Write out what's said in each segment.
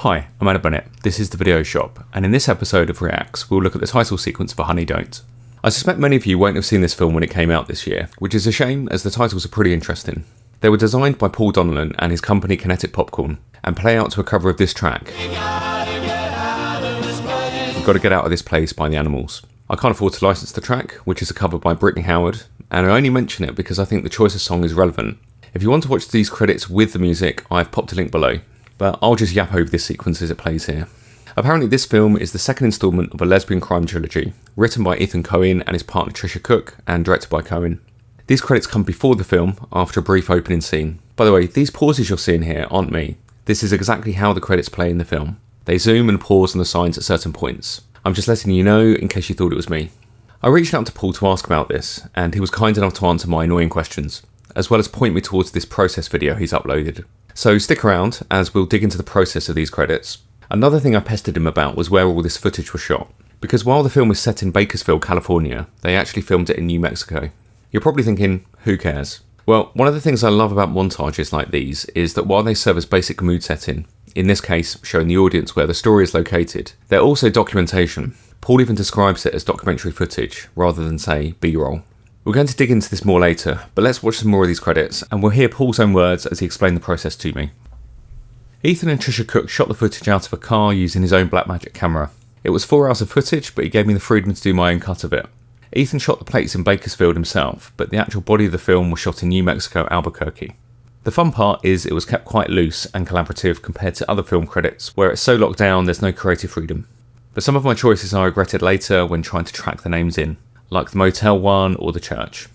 Hi, I'm Anna Bennett, this is The Video Shop, and in this episode of Reacts, we'll look at the title sequence for Honey Don't. I suspect many of you won't have seen this film when it came out this year, which is a shame as the titles are pretty interesting. They were designed by Paul Donnellon and his company Kinetic Popcorn, and play out to a cover of this track, We've Got to Get Out of This Place by The Animals. I can't afford to license the track, which is a cover by Brittany Howard, and I only mention it because I think the choice of song is relevant. If you want to watch these credits with the music, I've popped a link below, but I'll just yap over this sequence as it plays here. Apparently this film is the second instalment of a lesbian crime trilogy, written by Ethan Coen and his partner Tricia Cooke, and directed by Coen. These credits come before the film, after a brief opening scene. By the way, these pauses you're seeing here aren't me. This is exactly how the credits play in the film. They zoom and pause on the signs at certain points. I'm just letting you know in case you thought it was me. I reached out to Paul to ask about this, and he was kind enough to answer my annoying questions, as well as point me towards this process video he's uploaded. So stick around as we'll dig into the process of these credits. Another thing I pestered him about was where all this footage was shot, because while the film is set in Bakersfield, California, they actually filmed it in New Mexico. You're probably thinking, who cares? Well, one of the things I love about montages like these is that while they serve as basic mood setting, in this case showing the audience where the story is located, they're also documentation. Paul even describes it as documentary footage, rather than say B-roll. We're going to dig into this more later, but let's watch some more of these credits, and we'll hear Paul's own words as he explained the process to me. Ethan and Tricia Cooke shot the footage out of a car using his own Blackmagic camera. It was 4 hours of footage, but he gave me the freedom to do my own cut of it. Ethan shot the plates in Bakersfield himself, but the actual body of the film was shot in New Mexico, Albuquerque. The fun part is it was kept quite loose and collaborative compared to other film credits, where it's so locked down there's no creative freedom. But some of my choices I regretted later when trying to track the names in, like the motel one or the church.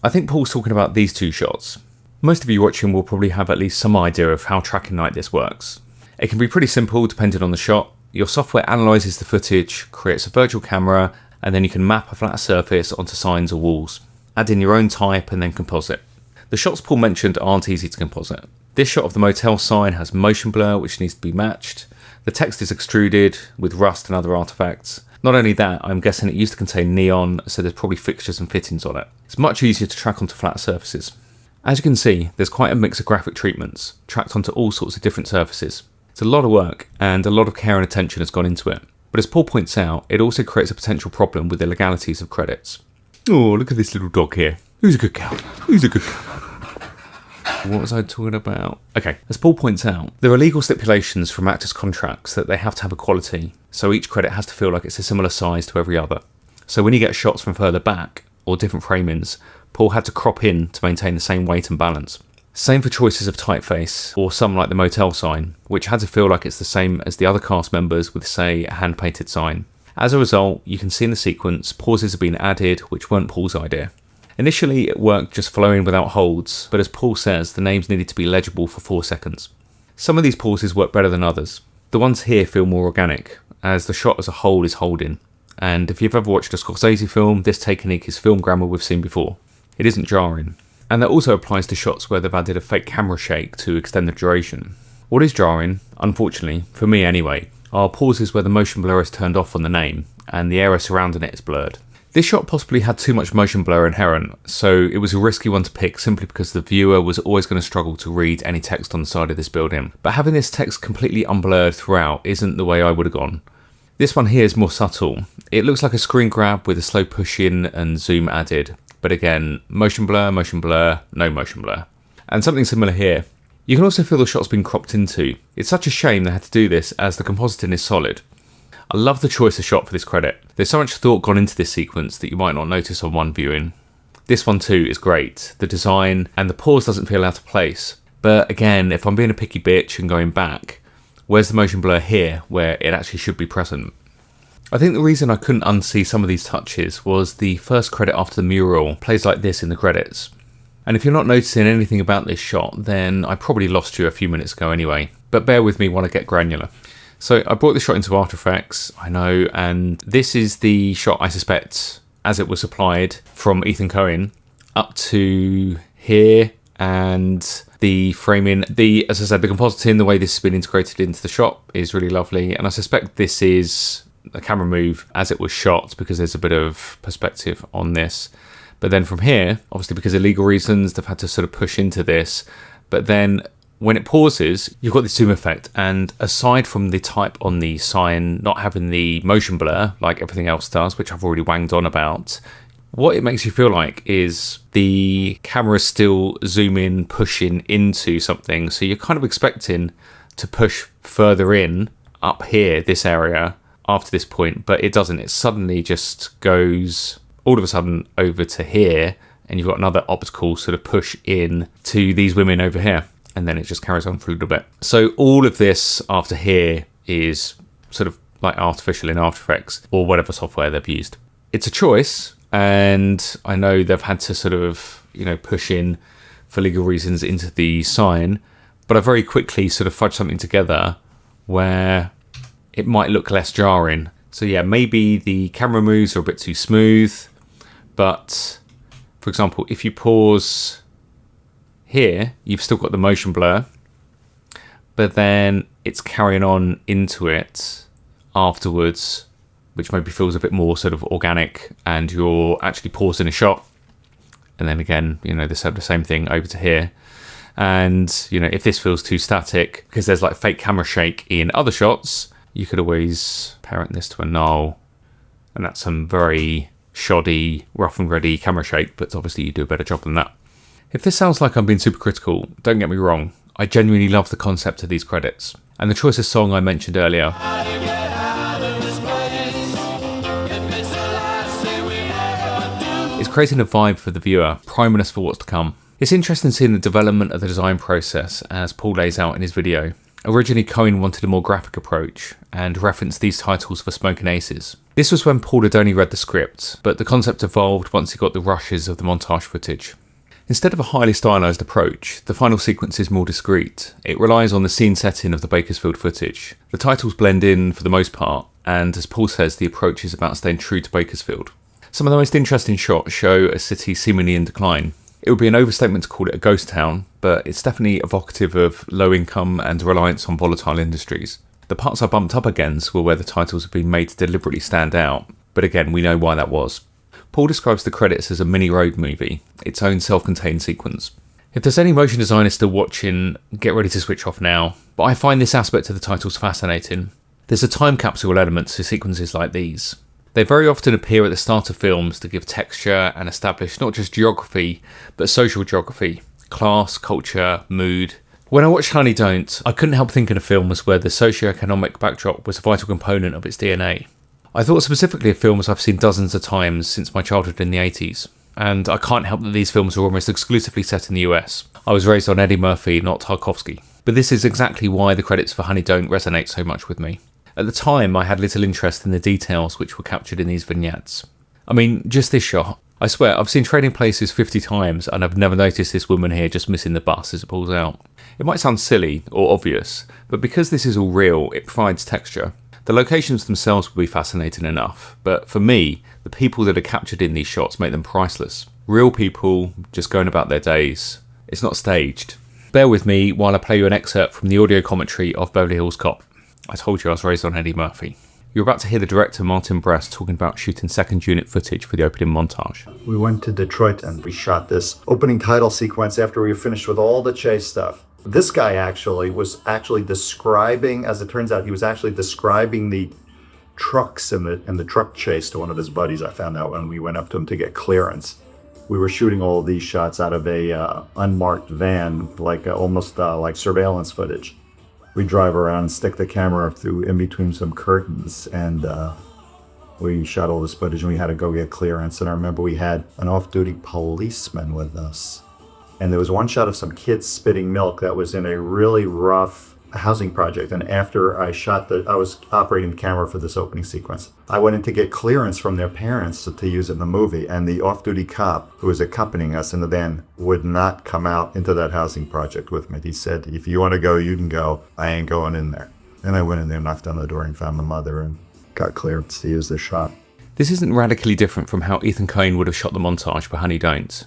I think Paul's talking about these two shots. Most of you watching will probably have at least some idea of how tracking like this works. It can be pretty simple depending on the shot. Your software analyses the footage, creates a virtual camera, and then you can map a flat surface onto signs or walls. Add in your own type and then composite. The shots Paul mentioned aren't easy to composite. This shot of the motel sign has motion blur which needs to be matched. The text is extruded with rust and other artifacts. Not only that, I'm guessing it used to contain neon, so there's probably fixtures and fittings on it. It's much easier to track onto flat surfaces. As you can see, there's quite a mix of graphic treatments, tracked onto all sorts of different surfaces. It's a lot of work, and a lot of care and attention has gone into it. But as Paul points out, it also creates a potential problem with the legalities of credits. Oh, look at this little dog here. Who's a good cow? Who's a good cow? What was I talking about? Okay, as Paul points out, there are legal stipulations from actors' contracts that they have to have equality, so each credit has to feel like it's a similar size to every other. So when you get shots from further back, or different framings, Paul had to crop in to maintain the same weight and balance. Same for choices of typeface, or some like the motel sign, which had to feel like it's the same as the other cast members with, say, a hand-painted sign. As a result, you can see in the sequence, pauses have been added, which weren't Paul's idea. Initially, it worked just flowing without holds, but as Paul says, the names needed to be legible for 4 seconds. Some of these pauses work better than others. The ones here feel more organic, as the shot as a whole is holding. And if you've ever watched a Scorsese film, this technique is film grammar we've seen before. It isn't jarring. And that also applies to shots where they've added a fake camera shake to extend the duration. What is jarring, unfortunately, for me anyway, are pauses where the motion blur is turned off on the name, and the area surrounding it is blurred. This shot possibly had too much motion blur inherent, so it was a risky one to pick simply because the viewer was always going to struggle to read any text on the side of this building. But having this text completely unblurred throughout isn't the way I would have gone. This one here is more subtle. It looks like a screen grab with a slow push in and zoom added. But again, motion blur, no motion blur. And something similar here. You can also feel the shot's been cropped into. It's such a shame they had to do this as the compositing is solid. I love the choice of shot for this credit. There's so much thought gone into this sequence that you might not notice on one viewing. This one too is great. The design and the pause doesn't feel out of place. But again, if I'm being a picky bitch and going back, where's the motion blur here where it actually should be present? I think the reason I couldn't unsee some of these touches was the first credit after the mural plays like this in the credits. And if you're not noticing anything about this shot, then I probably lost you a few minutes ago anyway. But bear with me while I get granular. So I brought this shot into After Effects, I know, and this is the shot I suspect as it was applied from Ethan Coen up to here, and the framing, as I said, the compositing, the way this has been integrated into the shot is really lovely, and I suspect this is a camera move as it was shot because there's a bit of perspective on this. But then from here, obviously because of legal reasons, they've had to sort of push into this, but then when it pauses, you've got the zoom effect, and aside from the type on the sign not having the motion blur like everything else does, which I've already wanged on about, what it makes you feel like is the camera's still zooming, pushing into something, so you're kind of expecting to push further in up here, this area, after this point, but it doesn't. It suddenly just goes all of a sudden over to here, and you've got another optical sort of push in to these women over here, and then it just carries on for a little bit. So all of this after here is sort of like artificial in After Effects or whatever software they've used. It's a choice, and I know they've had to sort of, push in for legal reasons into the sign, but I very quickly sort of fudged something together where it might look less jarring. So yeah, maybe the camera moves are a bit too smooth, but for example, if you pause here, you've still got the motion blur, but then it's carrying on into it afterwards, which maybe feels a bit more sort of organic, and you're actually pausing a shot, and then again, the same thing over to here. And if this feels too static, because there's like fake camera shake in other shots, you could always parent this to a null, and that's some very shoddy, rough and ready camera shake, but obviously you do a better job than that. If this sounds like I'm being super critical, don't get me wrong, I genuinely love the concept of these credits, and the choice of song I mentioned earlier. It's creating a vibe for the viewer, priming us for what's to come. It's interesting seeing the development of the design process as Paul lays out in his video. Originally, Coen wanted a more graphic approach and referenced these titles for Smokin Aces. This was when Paul had only read the script, but the concept evolved once he got the rushes of the montage footage. Instead of a highly stylised approach, the final sequence is more discreet. It relies on the scene setting of the Bakersfield footage. The titles blend in for the most part, and as Paul says, the approach is about staying true to Bakersfield. Some of the most interesting shots show a city seemingly in decline. It would be an overstatement to call it a ghost town, but it's definitely evocative of low income and reliance on volatile industries. The parts I bumped up against were where the titles have been made to deliberately stand out, but again, we know why that was. Paul describes the credits as a mini road movie, its own self-contained sequence. If there's any motion designers still watching, get ready to switch off now, but I find this aspect of the titles fascinating. There's a time capsule element to sequences like these. They very often appear at the start of films to give texture and establish not just geography, but social geography, class, culture, mood. When I watched Honey Don't, I couldn't help thinking of films where the socio-economic backdrop was a vital component of its DNA. I thought specifically of films I've seen dozens of times since my childhood in the 80s, and I can't help that these films are almost exclusively set in the US. I was raised on Eddie Murphy, not Tarkovsky. But this is exactly why the credits for Honey Don't resonate so much with me. At the time, I had little interest in the details which were captured in these vignettes. I mean, just this shot. I swear, I've seen Trading Places 50 times and I've never noticed this woman here just missing the bus as it pulls out. It might sound silly or obvious, but because this is all real, it provides texture. The locations themselves will be fascinating enough, but for me, the people that are captured in these shots make them priceless. Real people just going about their days. It's not staged. Bear with me while I play you an excerpt from the audio commentary of Beverly Hills Cop. I told you I was raised on Eddie Murphy. You're about to hear the director Martin Brest talking about shooting second unit footage for the opening montage. We went to Detroit and we shot this opening title sequence after we were finished with all the chase stuff. This guy was describing, as it turns out, he was actually describing the trucks and the truck chase to one of his buddies. I found out when we went up to him to get clearance. We were shooting all of these shots out of a unmarked van, almost like surveillance footage. We drive around and stick the camera through in between some curtains, and we shot all this footage, and we had to go get clearance. And I remember we had an off-duty policeman with us, and there was one shot of some kids spitting milk that was in a really rough housing project. And after I shot I was operating the camera for this opening sequence. I went in to get clearance from their parents to use it in the movie, and the off-duty cop who was accompanying us in the van would not come out into that housing project with me. He said, "If you want to go, you can go. I ain't going in there." And I went in there, knocked on the door, and found my mother and got clearance to use the shot. This isn't radically different from how Ethan Coen would have shot the montage for Honey Don't.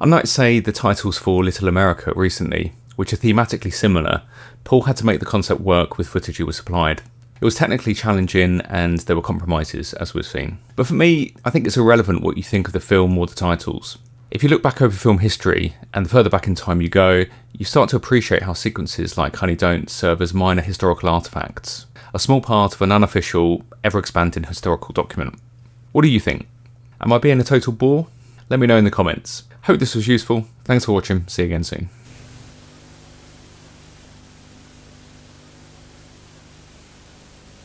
Unlike, say, the titles for Little America recently, which are thematically similar, Paul had to make the concept work with footage he was supplied. It was technically challenging and there were compromises, as we've seen. But for me, I think it's irrelevant what you think of the film or the titles. If you look back over film history, and the further back in time you go, you start to appreciate how sequences like Honey Don't serve as minor historical artefacts, a small part of an unofficial, ever-expanding historical document. What do you think? Am I being a total bore? Let me know in the comments. Hope this was useful. Thanks for watching. See you again soon.